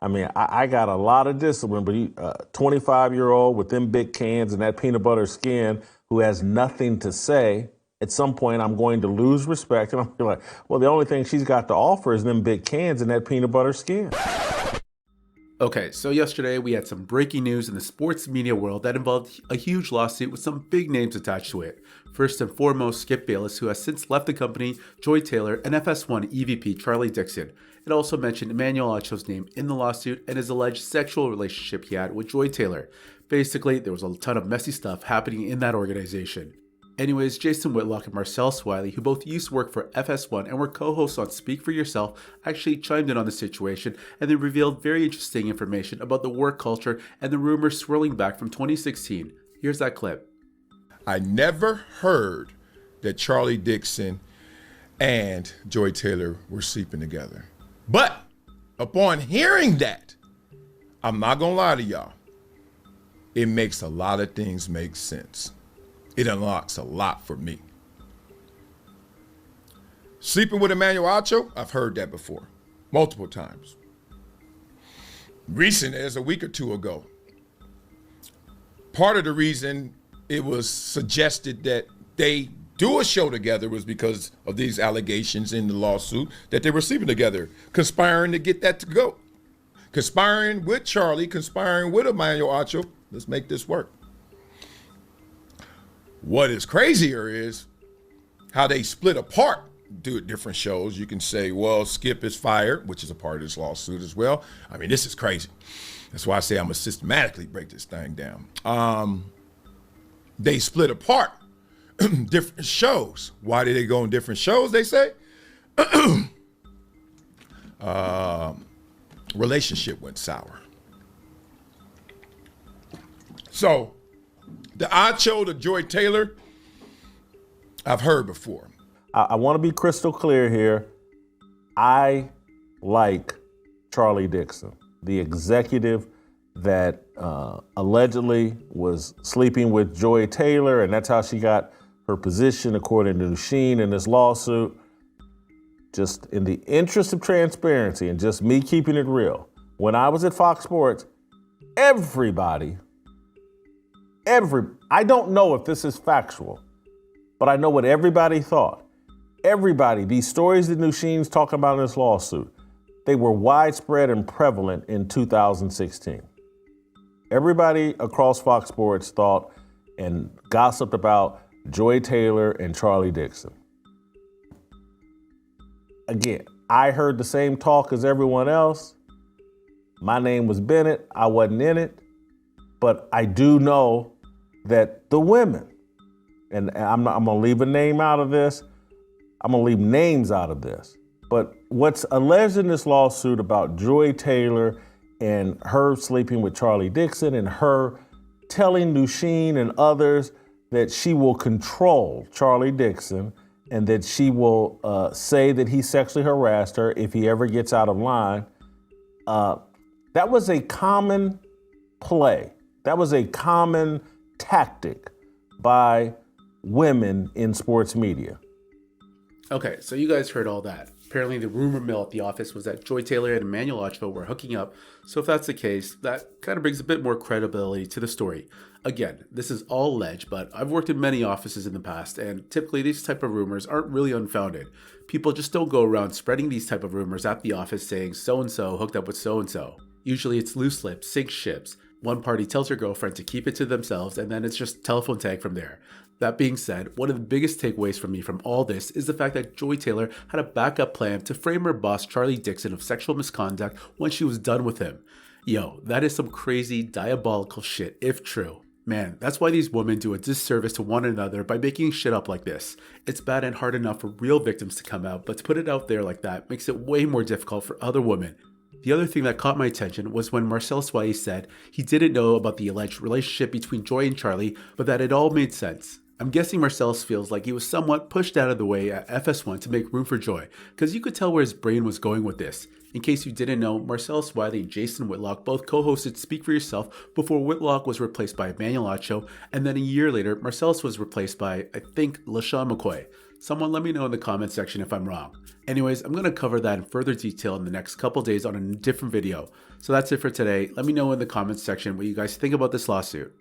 I mean, I got a lot of discipline, but 25-year-old with them big cans and that peanut butter skin who has nothing to say, at some point I'm going to lose respect. And I'm like, well, the only thing she's got to offer is them big cans and that peanut butter skin. Okay, so yesterday we had some breaking news in the sports media world that involved a huge lawsuit with some big names attached to it. First and foremost, Skip Bayless, who has since left the company, Joy Taylor, and FS1 EVP Charlie Dixon. It also mentioned Emmanuel Acho's name in the lawsuit and his alleged sexual relationship he had with Joy Taylor. Basically, there was a ton of messy stuff happening in that organization. Anyways, Jason Whitlock and Marcellus Wiley, who both used to work for FS1 and were co-hosts on Speak for Yourself, actually chimed in on the situation, and they revealed very interesting information about the work culture and the rumors swirling back from 2016. Here's that clip. I never heard that Charlie Dixon and Joy Taylor were sleeping together. But upon hearing that, I'm not gonna lie to y'all, it makes a lot of things make sense. It unlocks a lot for me. Sleeping with Emmanuel Acho, I've heard that before, multiple times. Recent as a week or two ago. Part of the reason it was suggested that they do a show together was because of these allegations in the lawsuit that they were sleeping together, conspiring to get that to go. Conspiring with Charlie, conspiring with Emmanuel Acho. Let's make this work. What is crazier is how they split apart, do different shows. You can say, well, Skip is fired, which is a part of this lawsuit as well. I mean, this is crazy. That's why I say I'm going to systematically break this thing down. They split apart different shows. Why did they go on different shows, they say? Relationship went sour. So, the Acho, the Joy Taylor, I've heard before. I want to be crystal clear here. I like Charlie Dixon, the executive that allegedly was sleeping with Joy Taylor, and that's how she got her position, according to Sheen, in this lawsuit. Just in the interest of transparency and just me keeping it real, when I was at Fox Sports, I don't know if this is factual, but I know what everybody thought. Everybody, these stories that Nusheen's talking about in this lawsuit, they were widespread and prevalent in 2016. Everybody across Fox Sports thought and gossiped about Joy Taylor and Charlie Dixon. Again, I heard the same talk as everyone else. My name was Bennett. I wasn't in it. But I do know that the women, and I'm going to leave a name out of this. I'm going to leave names out of this. But what's alleged in this lawsuit about Joy Taylor and her sleeping with Charlie Dixon and her telling Nusheen and others that she will control Charlie Dixon and that she will say that he sexually harassed her if he ever gets out of line, that was a common play. That was a common tactic by women in sports media. Okay, so you guys heard all that. Apparently the rumor mill at the office was that Joy Taylor and Emmanuel Acho were hooking up. So if that's the case, that kind of brings a bit more credibility to the story. Again, this is all alleged, but I've worked in many offices in the past, and typically these type of rumors aren't really unfounded. People just don't go around spreading these type of rumors at the office saying so-and-so hooked up with so-and-so. Usually it's loose lips, sink ships. One party tells her girlfriend to keep it to themselves, and then it's just telephone tag from there. That being said, one of the biggest takeaways for me from all this is the fact that Joy Taylor had a backup plan to frame her boss Charlie Dixon of sexual misconduct once she was done with him. Yo, that is some crazy, diabolical shit if true. Man, that's why these women do a disservice to one another by making shit up like this. It's bad and hard enough for real victims to come out, but to put it out there like that makes it way more difficult for other women. The other thing that caught my attention was when Marcellus Wiley said he didn't know about the alleged relationship between Joy and Charlie, but that it all made sense. I'm guessing Marcellus feels like he was somewhat pushed out of the way at FS1 to make room for Joy, because you could tell where his brain was going with this. In case you didn't know, Marcellus Wiley and Jason Whitlock both co-hosted Speak for Yourself before Whitlock was replaced by Emmanuel Acho, and then a year later, Marcellus was replaced by, I think, LaShawn McCoy. Someone let me know in the comment section if I'm wrong. Anyways, I'm going to cover that in further detail in the next couple days on a different video. So that's it for today. Let me know in the comments section what you guys think about this lawsuit.